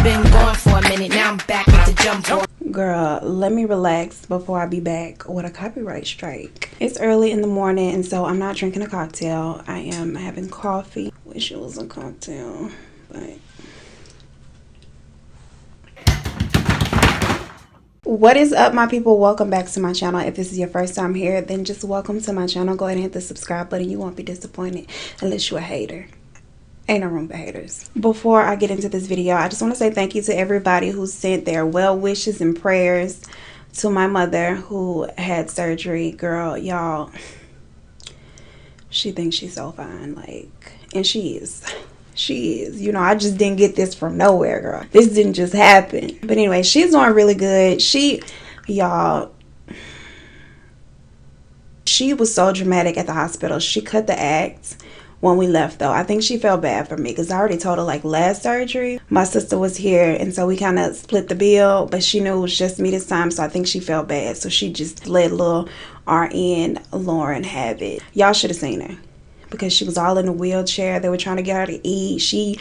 been gone for a minute, now I'm back with the jump on. Girl, let me relax before I be back with a copyright strike. It's early in the morning, and so I'm not drinking a cocktail. I am having coffee. Wish it was a cocktail, but... What is up, my people? Welcome back to my channel. If this is your first time here, then just welcome to my channel. Go ahead and hit the subscribe button. You won't be disappointed unless you're a hater. Ain't no room for haters. Before I get into this video, I just want to say thank you to everybody who sent their well wishes and prayers to my mother who had surgery. Girl, y'all, she thinks she's so fine, like, and she is. She is. You know, I just didn't get this from nowhere, girl. This didn't just happen. But anyway, she's doing really good. Y'all, she was so dramatic at the hospital. She cut the act when we left, though. I think she felt bad for me because I already told her, like, last surgery, my sister was here, and so we kind of split the bill, but she knew it was just me this time, so I think she felt bad. So she just let little RN Lauren have it. Y'all should have seen her, because she was all in a wheelchair. They were trying to get her to eat. She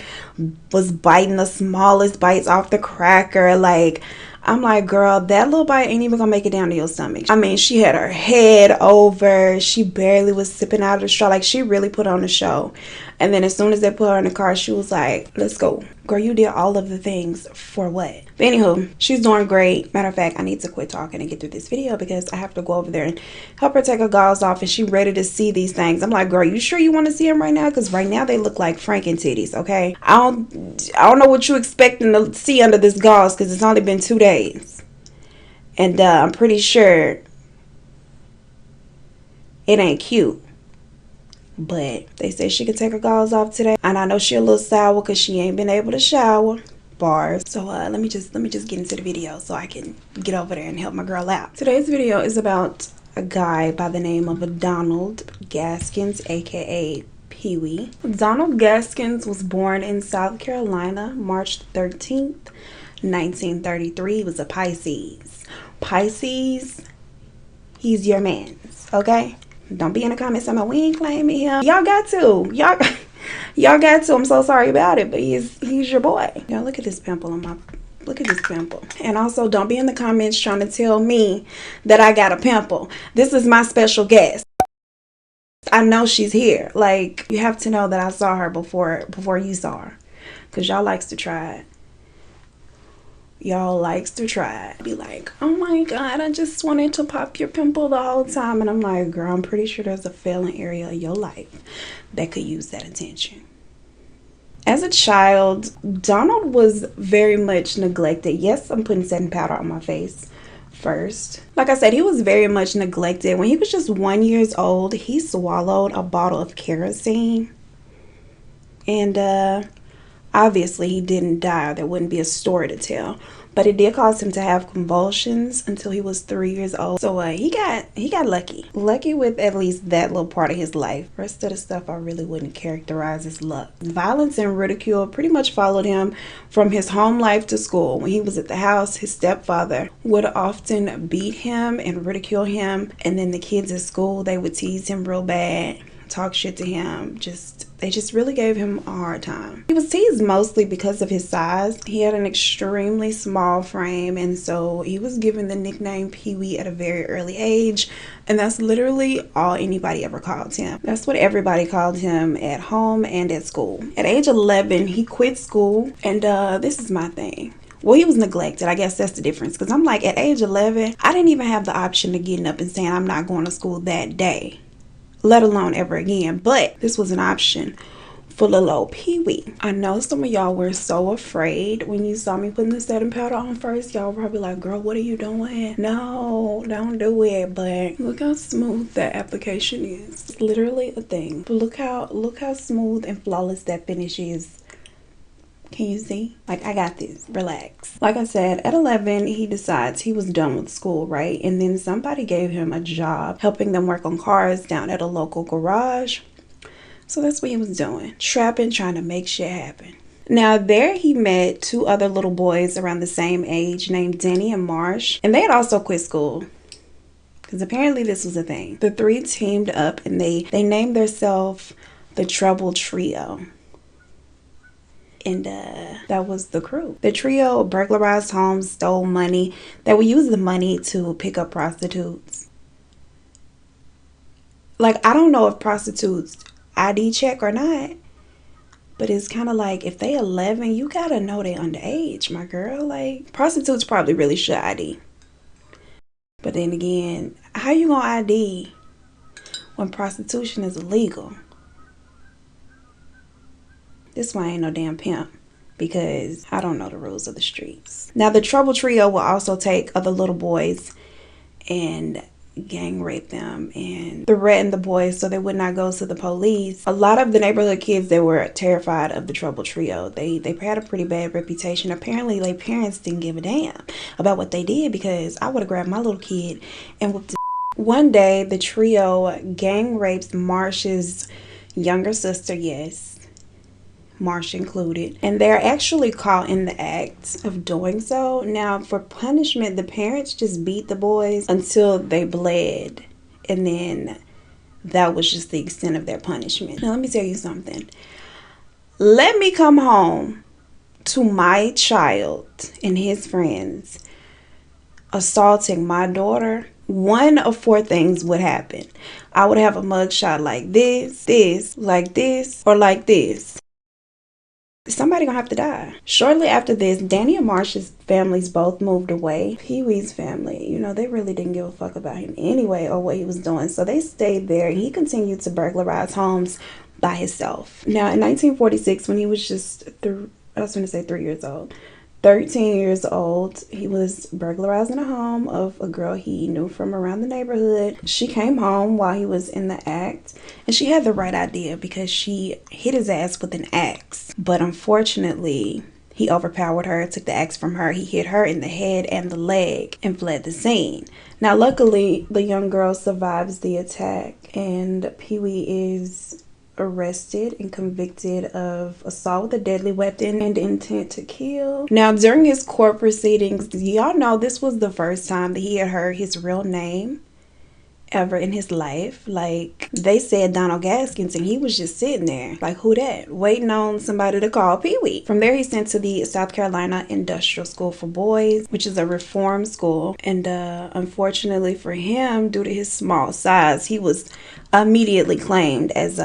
was biting the smallest bites off the cracker. Like, I'm like, girl, that little bite ain't even gonna make it down to your stomach. I mean, she had her head over. She barely was sipping out of the straw. Like, she really put on a show. And then as soon as they put her in the car, she was like, let's go. Girl, you did all of the things for what? But anywho, she's doing great. Matter of fact, I need to quit talking and get through this video because I have to go over there and help her take her gauze off, and she ready to see these things. I'm like, girl, you sure you want to see them right now? Because right now they look like Franken titties, okay? I don't know what you expecting to see under this gauze because it's only been 2 days. And I'm pretty sure it ain't cute. But they say she could take her gauze off today, and I know she a little sour because she ain't been able to shower. Bars. So let me just get into the video so I can get over there and help my girl out. Today's video is about a guy by the name of Donald Gaskins, aka Peewee. Donald Gaskins was born in South Carolina, March 13th, 1933. He was a Pisces. Pisces, he's your man's, okay? Don't be in the comments saying we ain't claiming him. Y'all got to. Y'all got to. I'm so sorry about it, but he's your boy. Y'all look at this pimple on my... Look at this pimple. And also, don't be in the comments trying to tell me that I got a pimple. This is my special guest. I know she's here. Like, you have to know that I saw her before you saw her. Because y'all likes to try it. Y'all likes to try it. Be like, oh my god, I just wanted to pop your pimple the whole time. And I'm like, girl, I'm pretty sure there's a failing area of your life that could use that attention. As a child, Donald was very much neglected. Yes, I'm putting setting powder on my face first. Like I said, he was very much neglected. When he was just 1 year old, he swallowed a bottle of kerosene. And obviously he didn't die. There wouldn't be a story to tell. But it did cause him to have convulsions until he was 3 years old. So he got lucky. Lucky with at least that little part of his life. Rest of the stuff I really wouldn't characterize as luck. Violence and ridicule pretty much followed him from his home life to school. When he was at the house, his stepfather would often beat him and ridicule him. And then the kids at school, they would tease him real bad, talk shit to him. They just really gave him a hard time. He was teased mostly because of his size. He had an extremely small frame, and so he was given the nickname Peewee at a very early age, and that's literally all anybody ever called him. That's what everybody called him at home and at school. At age 11, he quit school, and this is my thing. Well, he was neglected. I guess that's the difference. Because I'm like, at age 11, I didn't even have the option of getting up and saying I'm not going to school that day, let alone ever again. But this was an option for little old Peewee. I know some of y'all were so afraid when you saw me putting the setting powder on first. Y'all were probably like, girl, what are you doing? No, don't do it. But look how smooth that application is. It's literally a thing. But look how smooth and flawless that finish is. Can you see? Like, I got this. Relax. Like I said, at 11, he decides he was done with school, right? And then somebody gave him a job helping them work on cars down at a local garage. So that's what he was doing. Trapping, trying to make shit happen. Now, there he met two other little boys around the same age named Denny and Marsh. And they had also quit school, because apparently this was a thing. The three teamed up and they named themselves the Trouble Trio. And that was the crew. The trio burglarized homes, stole money. They would use the money to pick up prostitutes. Like, I don't know if prostitutes ID check or not, but it's kind of like, if they 11, you gotta know they underage, my girl. Like, prostitutes probably really should ID. But then again, how you gonna ID when prostitution is illegal? This one ain't no damn pimp, because I don't know the rules of the streets. Now, the Trouble Trio will also take other little boys and gang rape them and threaten the boys so they would not go to the police. A lot of the neighborhood kids, they were terrified of the Trouble Trio. They had a pretty bad reputation. Apparently, their parents didn't give a damn about what they did, because I would have grabbed my little kid and whooped his. One day, the trio gang rapes Marsh's younger sister, yes, Marsh included, and they're actually caught in the act of doing so. Now, for punishment, the parents just beat the boys until they bled, and then that was just the extent of their punishment. Now, let me tell you something. Let me come home to my child and his friends assaulting my daughter. One of four things would happen. I would have a mugshot like this, like this, or like this. Somebody gonna have to die. Shortly after this, Danny and Marsh's families both moved away. Pee-wee's family, you know, they really didn't give a fuck about him anyway or what he was doing. So they stayed there, and he continued to burglarize homes by himself. Now, in 1946, when he was just 3 years old, 13 years old, he was burglarizing a home of a girl he knew from around the neighborhood. She came home while he was in the act, and she had the right idea because she hit his ass with an axe. But unfortunately, he overpowered her, took the axe from her. He hit her in the head and the leg and fled the scene. Now, luckily, the young girl survives the attack, and Pee-wee is arrested and convicted of assault with a deadly weapon and intent to kill. Now, during his court proceedings, y'all know this was the first time that he had heard his real name ever in his life. Like, they said Donald Gaskins, and he was just sitting there like, who that? Waiting on somebody to call Pee-wee. From there, he's sent to the South Carolina Industrial School for Boys, which is a reform school. And unfortunately for him, due to his small size, he was immediately claimed as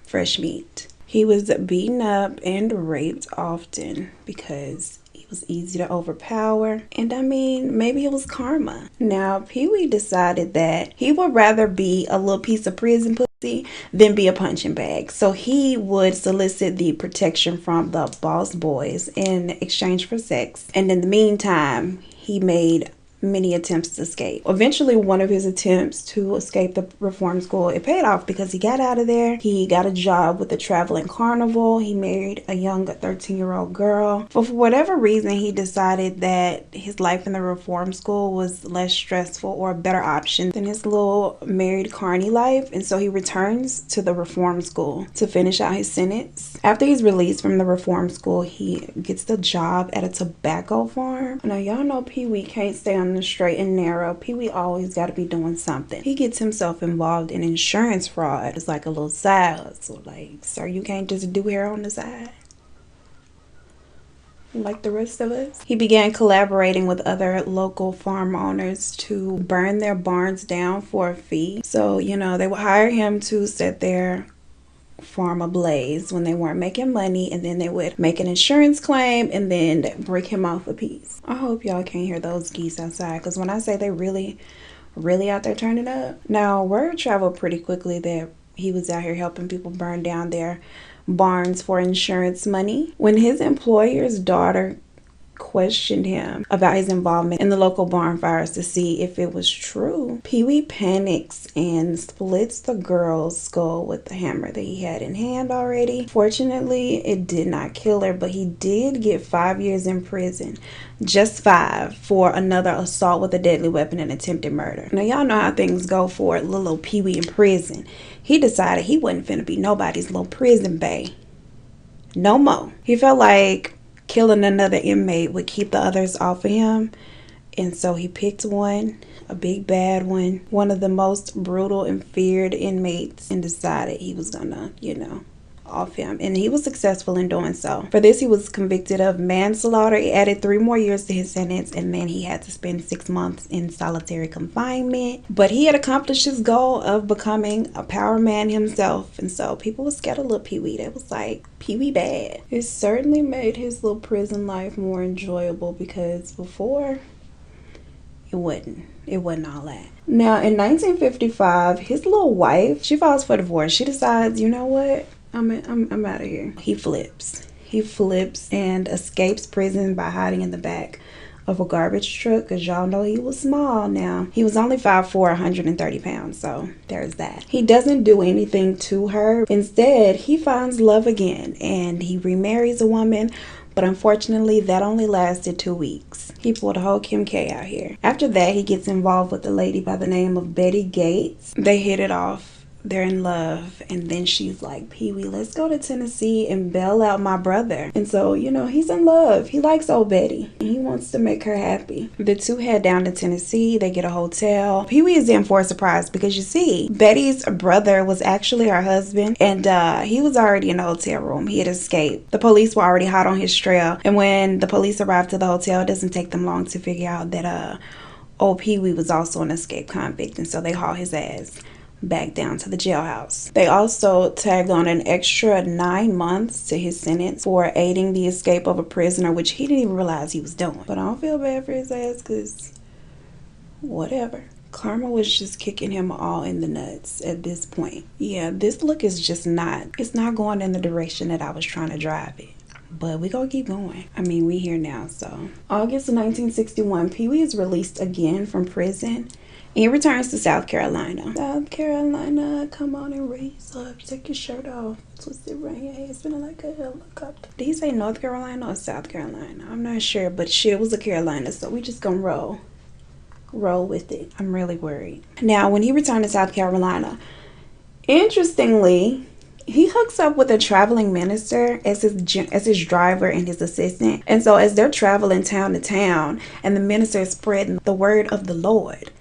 fresh meat. He was beaten up and raped often because he was easy to overpower. And I mean, maybe it was karma. Now, Pee-wee decided that he would rather be a little piece of prison pussy than be a punching bag. So he would solicit the protection from the boss boys in exchange for sex. And in the meantime, he made many attempts to escape. Eventually, one of his attempts to escape the reform school, it paid off because he got out of there. He got a job with a traveling carnival. He married a young 13-year-old girl. But for whatever reason, he decided that his life in the reform school was less stressful or a better option than his little married carny life. And so he returns to the reform school to finish out his sentence. After he's released from the reform school, he gets the job at a tobacco farm. Now, y'all know Pee-wee can't stay on the straight and narrow. Pee-wee always got to be doing something. He gets himself involved in insurance fraud. It's like a little side hustle. Like, sir, you can't just do hair on the side like the rest of us. He began collaborating with other local farm owners to burn their barns down for a fee. So, you know, they would hire him to set their farm ablaze when they weren't making money, and then they would make an insurance claim and then break him off a piece. I hope y'all can't hear those geese outside, because when I say they really out there turning up. Now, word traveled pretty quickly that he was out here helping people burn down their barns for insurance money. When his employer's daughter questioned him about his involvement in the local barn fires to see if it was true, Pee-wee panics and splits the girl's skull with the hammer that he had in hand already. Fortunately, it did not kill her, but he did get 5 years in prison, just 5, for another assault with a deadly weapon and attempted murder. Now, y'all know how things go for little Pee-wee in prison. He decided he wasn't finna be nobody's little prison bae no more. He felt like killing another inmate would keep the others off of him, and so he picked one, a big bad one of the most brutal and feared inmates, and decided he was gonna, you know, off him, and he was successful in doing so. For this, he was convicted of manslaughter. It added 3 more years to his sentence, and then he had to spend 6 months in solitary confinement. But he had accomplished his goal of becoming a power man himself, and so people were scared of little Peewee. They was like, Peewee bad. It certainly made his little prison life more enjoyable, because before it wasn't all that. Now in 1955, his little wife, she files for divorce. She decides, you know what, I'm out of here. He flips and escapes prison by hiding in the back of a garbage truck, because y'all know he was small. Now he was only 5'4", 130 pounds, so there's that. He doesn't do anything to her. Instead, he finds love again and he remarries a woman, but unfortunately that only lasted 2 weeks. He pulled a whole Kim K out here. After that, he gets involved with a lady by the name of Betty Gates. They hit it off. They're in love, and then she's like, Peewee, let's go to Tennessee and bail out my brother. And so, you know, he's in love. He likes old Betty. He wants to make her happy. The two head down to Tennessee. They get a hotel. Peewee is in for a surprise, because you see, Betty's brother was actually her husband, and he was already in the hotel room. He had escaped. The police were already hot on his trail, and when the police arrived to the hotel, it doesn't take them long to figure out that old Peewee was also an escaped convict, and so they haul his ass back down to the jailhouse. They also tagged on an extra 9 months to his sentence for aiding the escape of a prisoner, which he didn't even realize he was doing. But I don't feel bad for his ass, because whatever. Karma was just kicking him all in the nuts at this point. Yeah, this look is just it's not going in the direction that I was trying to drive it. But we gonna keep going. I mean, we here now, so. August of 1961, Peewee is released again from prison. He returns to South Carolina. South Carolina, come on and raise up. Take your shirt off. Twist it around your head, spinning like a helicopter. Did he say North Carolina or South Carolina? I'm not sure, but shit, it was a Carolina, so we just gonna roll with it. I'm really worried. Now, when he returned to South Carolina, interestingly, he hooks up with a traveling minister as his driver and his assistant. And so as they're traveling town to town, and the minister is spreading the word of the Lord,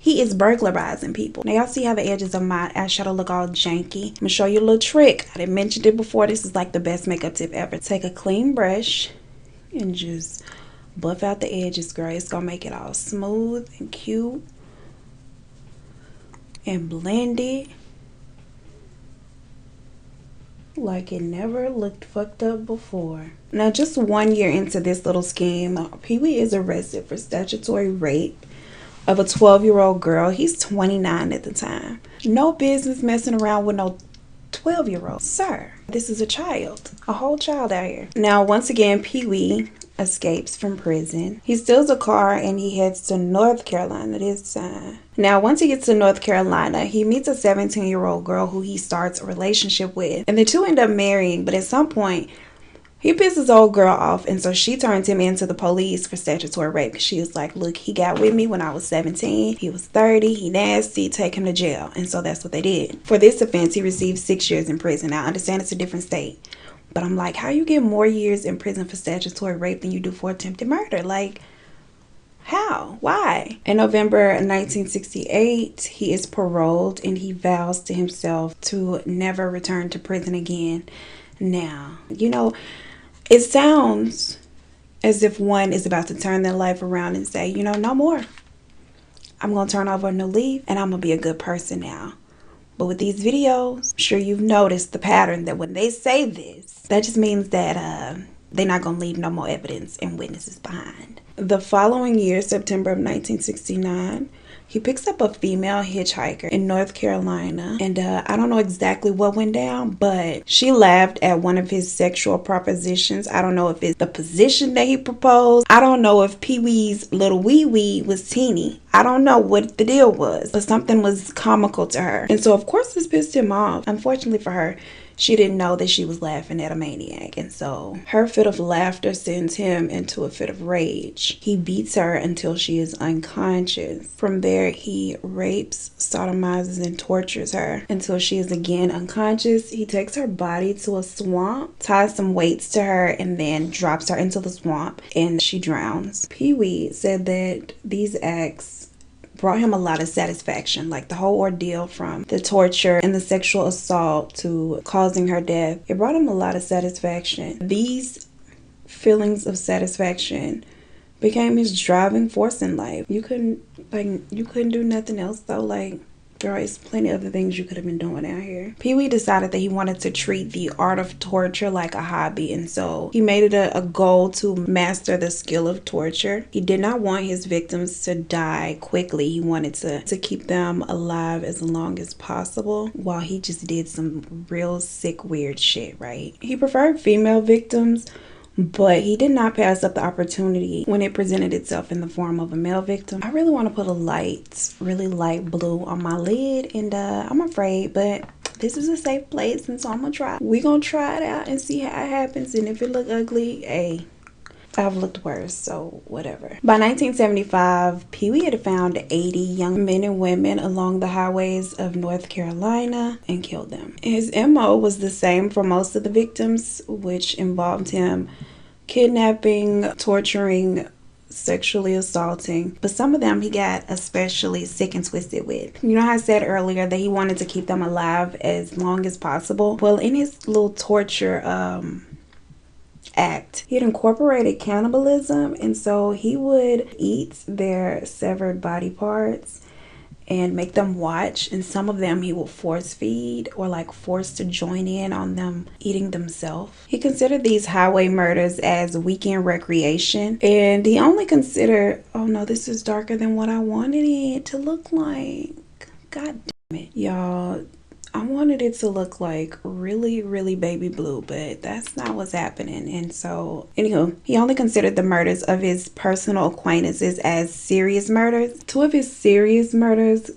he is burglarizing people. Now, y'all see how the edges of my eyeshadow look all janky? I'm gonna show you a little trick. I didn't mention it before. This is like the best makeup tip ever. Take a clean brush and just buff out the edges, girl. It's gonna make it all smooth and cute. And blend it like it never looked fucked up before. Now, just 1 year into this little scheme, Peewee is arrested for statutory rape of a 12-year-old girl. He's 29 at the time. No business messing around with no 12-year-old. Sir, this is a child. A whole child out here. Now, once again, Peewee escapes from prison. He steals a car and he heads to North Carolina this time. Now, once he gets to North Carolina, he meets a 17-year-old girl who he starts a relationship with. And the two end up marrying, but at some point, he pisses old girl off, and so she turns him into the police for statutory rape. She was like, look, he got with me when I was 17. He was 30. He nasty. Take him to jail. And so that's what they did. For this offense, he received 6 years in prison. Now, I understand it's a different state, but I'm like, how you get more years in prison for statutory rape than you do for attempted murder? Like, how? Why? In November 1968, he is paroled, and he vows to himself to never return to prison again. Now, you know, it sounds as if one is about to turn their life around and say, you know, no more. I'm going to turn over a new leaf and I'm going to be a good person now. But with these videos, I'm sure you've noticed the pattern that when they say this, that just means that they're not going to leave no more evidence and witnesses behind. The following year, September of 1969, he picks up a female hitchhiker in North Carolina, and I don't know exactly what went down, but she laughed at one of his sexual propositions. I don't know if it's the position that he proposed. I don't know if Peewee's little wee-wee was teeny. I don't know what the deal was, but something was comical to her. And so, of course, this pissed him off. Unfortunately for her, she didn't know that she was laughing at a maniac, and so her fit of laughter sends him into a fit of rage. He beats her until she is unconscious. From there, he rapes, sodomizes, and tortures her until she is again unconscious. He takes her body to a swamp, ties some weights to her, and then drops her into the swamp, and she drowns. Peewee said that these acts brought him a lot of satisfaction. Like the whole ordeal from the torture and the sexual assault to causing her death, it brought him a lot of satisfaction. These feelings of satisfaction became his driving force in life. You couldn't do nothing else though. Like, there is plenty of other things you could have been doing out here. Peewee decided that he wanted to treat the art of torture like a hobby, and so he made it a goal to master the skill of torture. He did not want his victims to die quickly. He wanted to keep them alive as long as possible, while he just did some real sick, weird shit, right? He preferred female victims, but he did not pass up the opportunity when it presented itself in the form of a male victim. I really want to put a really light blue on my lid, and I'm afraid, but this is a safe place, and so I'm gonna try. We're gonna try it out and see how it happens, and if it look ugly, hey, I've looked worse, so whatever. By 1975, Peewee had found 80 young men and women along the highways of North Carolina and killed them. His MO was the same for most of the victims, which involved him kidnapping, torturing, sexually assaulting, but some of them he got especially sick and twisted with. You know how I said earlier that he wanted to keep them alive as long as possible? Well, in his little torture act, he had incorporated cannibalism, and so he would eat their severed body parts and make them watch, and some of them he will force feed or like force to join in on them eating themselves. He considered these highway murders as weekend recreation, and he only considered, oh no, this is darker than what I wanted it to look like. God damn it, y'all. I wanted it to look like really, really baby blue, but that's not what's happening. And so, anywho, he only considered the murders of his personal acquaintances as serious murders. Two of his serious murders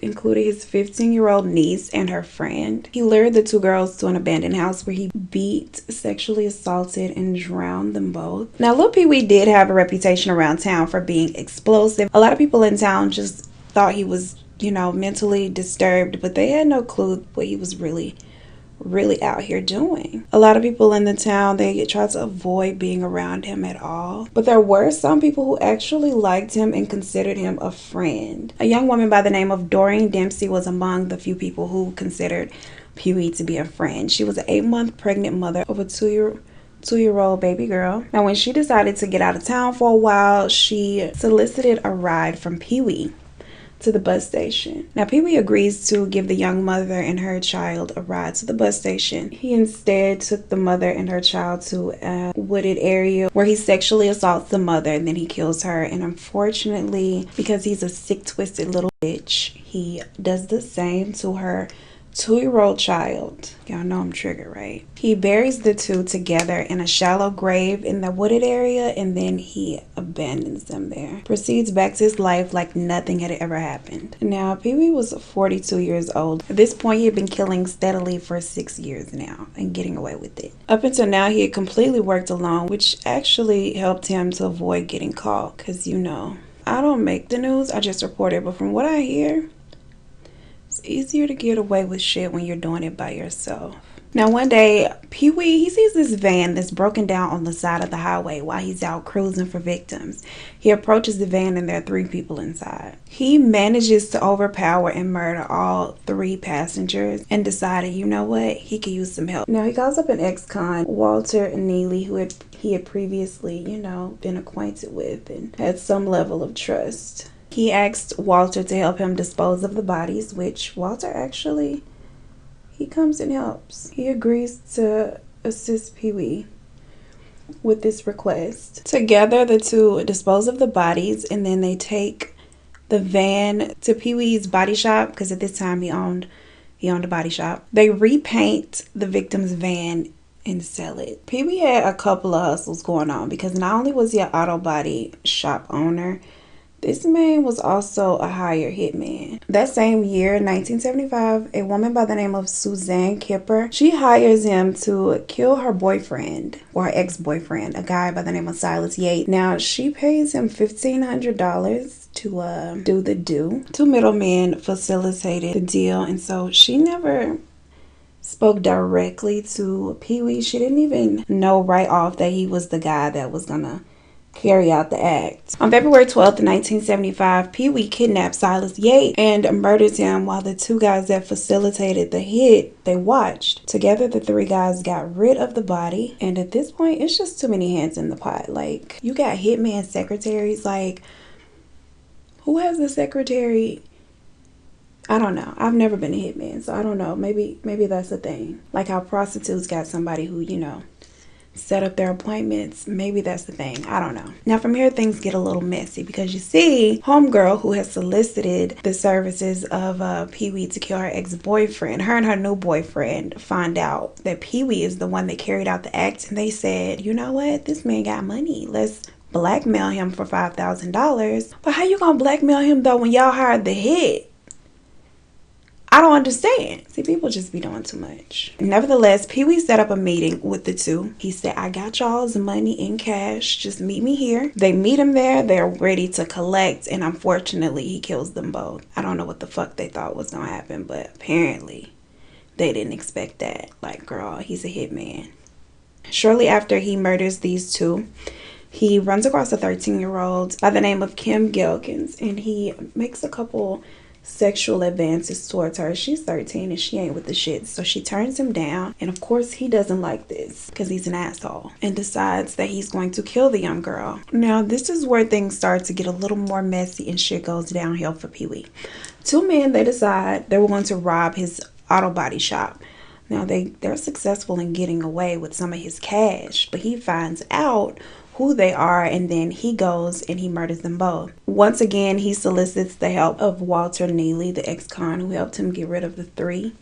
included his 15-year-old niece and her friend. He lured the two girls to an abandoned house where he beat, sexually assaulted, and drowned them both. Now, Lil Peewee did have a reputation around town for being explosive. A lot of people in town just thought he was, you know, mentally disturbed, but they had no clue what he was really out here doing. A lot of people in the town, they tried to avoid being around him at all, but there were some people who actually liked him and considered him a friend. A young woman by the name of Dorian Dempsey was among the few people who considered Peewee to be a friend. She was an 8-month pregnant mother of a two-year-old baby girl. Now, when she decided to get out of town for a while, she solicited a ride from Peewee to the bus station. Now, Peewee agrees to give the young mother and her child a ride to the bus station. He instead took the mother and her child to a wooded area where he sexually assaults the mother, and then he kills her. And unfortunately, because he's a sick, twisted little bitch, he does the same to her 2-year-old child. Y'all know I'm triggered, right? He buries the two together in a shallow grave in the wooded area, and then he abandons them there. Proceeds back to his life like nothing had ever happened. Now, Peewee was 42 years old. At this point, he had been killing steadily for 6 years now and getting away with it. Up until now, he had completely worked alone, which actually helped him to avoid getting caught, because, you know, I don't make the news, I just report it. But from what I hear, it's easier to get away with shit when you're doing it by yourself. Now, one day, Peewee, he sees this van that's broken down on the side of the highway while he's out cruising for victims. He approaches the van and there are 3 people inside. He manages to overpower and murder all 3 passengers and decided, you know what, he could use some help. Now, he calls up an ex-con, Walter Neely, who he had previously, you know, been acquainted with and had some level of trust. He asked Walter to help him dispose of the bodies, which Walter actually, he comes and helps. He agrees to assist Peewee with this request. Together, the two dispose of the bodies, and then they take the van to Peewee's body shop, because at this time he owned a body shop. They repaint the victim's van and sell it. Peewee had a couple of hustles going on, because not only was he an auto body shop owner, this man was also a hired hitman. That same year, 1975, a woman by the name of Suzanne Kipper, she hires him to kill her boyfriend, or her ex-boyfriend, a guy by the name of Silas Yates. Now, she pays him $1,500 to do the do. 2 middlemen facilitated the deal, and so she never spoke directly to Peewee. She didn't even know right off that he was the guy that was gonna carry out the act. On February 12th, 1975, Peewee kidnapped Silas Yates and murders him while the two guys that facilitated the hit, they watched. Together, the three guys got rid of the body, and at this point, it's just too many hands in the pot. Like, you got hitman secretaries, like, who has a secretary? I don't know. I've never been a hitman, so I don't know. Maybe that's a thing. Like how prostitutes got somebody who, you know, set up their appointments. Maybe that's the thing. I don't know. Now from here things get a little messy because you see homegirl who has solicited the services of Peewee to kill her ex-boyfriend. Her and her new boyfriend find out that Peewee is the one that carried out the act, and they said, you know what, this man got money, let's blackmail him for $5,000. But how you gonna blackmail him though when y'all hired the hit? I don't understand. See, people just be doing too much. Nevertheless, Peewee set up a meeting with the two. He said, I got y'all's money in cash. Just meet me here. They meet him there. They're ready to collect. And unfortunately, he kills them both. I don't know what the fuck they thought was going to happen, but apparently they didn't expect that. Like, girl, he's a hitman. Shortly after he murders these two, he runs across a 13-year-old by the name of Kim Gaskins, and he makes a couple sexual advances towards her. She's 13 and she ain't with the shit, so she turns him down, and of course he doesn't like this because he's an asshole and decides that he's going to kill the young girl. Now this is where things start to get a little more messy and shit goes downhill for Peewee. Two men, they decide they were going to rob his auto body shop. Now they're successful in getting away with some of his cash, but he finds out who they are, and then he goes and he murders them both. Once again, he solicits the help of Walter Neely, the ex-con who helped him get rid of the three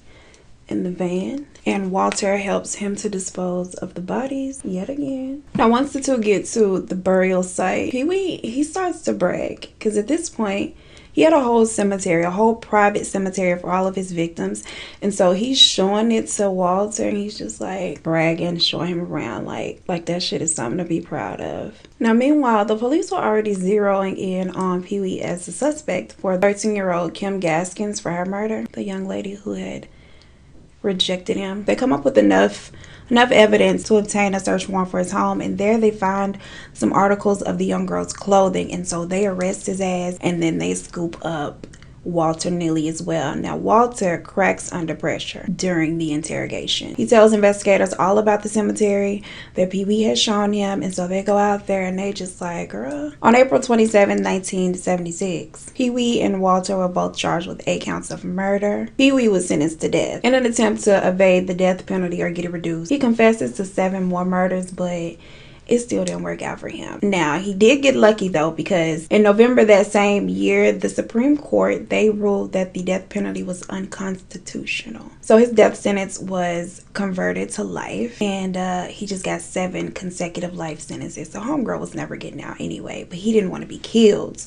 in the van, and Walter helps him to dispose of the bodies yet again. Now once the two get to the burial site, Peewee, he starts to brag because at this point he had a whole cemetery, a whole private cemetery for all of his victims. And so he's showing it to Walter and he's just like bragging, showing him around like that shit is something to be proud of. Now, meanwhile, the police were already zeroing in on Peewee as a suspect for 13-year-old Kim Gaskins for her murder, the young lady who had rejected him. They come up with enough evidence to obtain a search warrant for his home, and there they find some articles of the young girl's clothing, and so they arrest his ass, and then they scoop up Walter Neely as well. Now Walter cracks under pressure during the interrogation. He tells investigators all about the cemetery that Peewee has shown him, and so they go out there and they just like, girl. On April 27, 1976, Peewee and Walter were both charged with 8 counts of murder. Peewee was sentenced to death in an attempt to evade the death penalty or get it reduced. He confesses to 7 more murders, but it still didn't work out for him. Now, he did get lucky though, because in November that same year, the Supreme Court, they ruled that the death penalty was unconstitutional. So his death sentence was converted to life, and he just got 7 consecutive life sentences. So homegirl was never getting out anyway, but he didn't want to be killed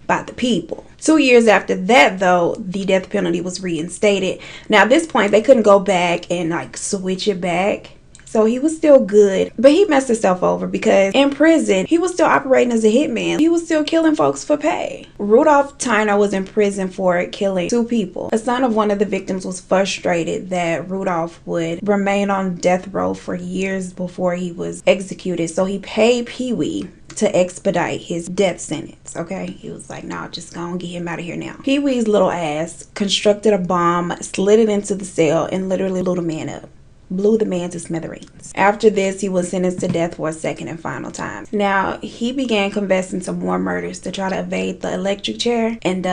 by the people. 2 years after that though, the death penalty was reinstated. Now at this point, they couldn't go back and like switch it back. So he was still good, but he messed himself over because in prison, he was still operating as a hitman. He was still killing folks for pay. Rudolph Tyner was in prison for killing 2 people. A son of one of the victims was frustrated that Rudolph would remain on death row for years before he was executed. So he paid Peewee to expedite his death sentence, okay? He was like, nah, just go and get him out of here now. Peewee's little ass constructed a bomb, slid it into the cell, and literally blew the man up. Blew the man to smithereens. After this, he was sentenced to death for a second and final time. Now, he began confessing to more murders to try to evade the electric chair, and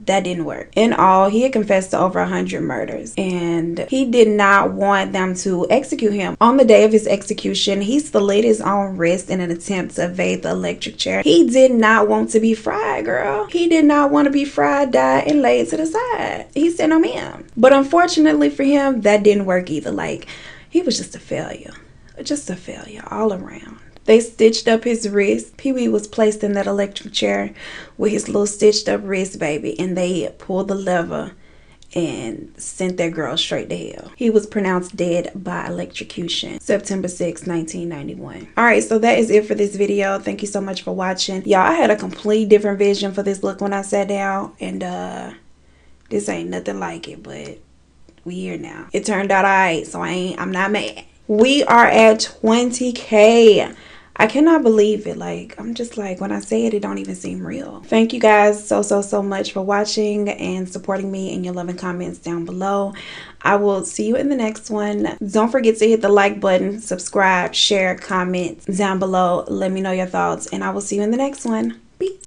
that didn't work. In all, he had confessed to over 100 murders, and he did not want them to execute him. On the day of his execution, he slit his own wrist in an attempt to evade the electric chair. He did not want to be fried, girl. He did not want to be fried, died, and laid to the side. He said no ma'am. But unfortunately for him, that didn't work either. Like, he was just a failure. Just a failure all around. They stitched up his wrist. Peewee was placed in that electric chair with his little stitched up wrist, baby. And they pulled the lever and sent that girl straight to hell. He was pronounced dead by electrocution, September 6, 1991. Alright, so that is it for this video. Thank you so much for watching. Y'all, I had a complete different vision for this look when I sat down. And this ain't nothing like it, but we here now. It turned out alright, so I'm not mad. We are at 20K. I cannot believe it. Like, I'm just like, when I say it, it don't even seem real. Thank you guys so much for watching and supporting me, and your love and comments down below. I will see you in the next one. Don't forget to hit the like button, subscribe, share, comment down below. Let me know your thoughts, and I will see you in the next one. Peace.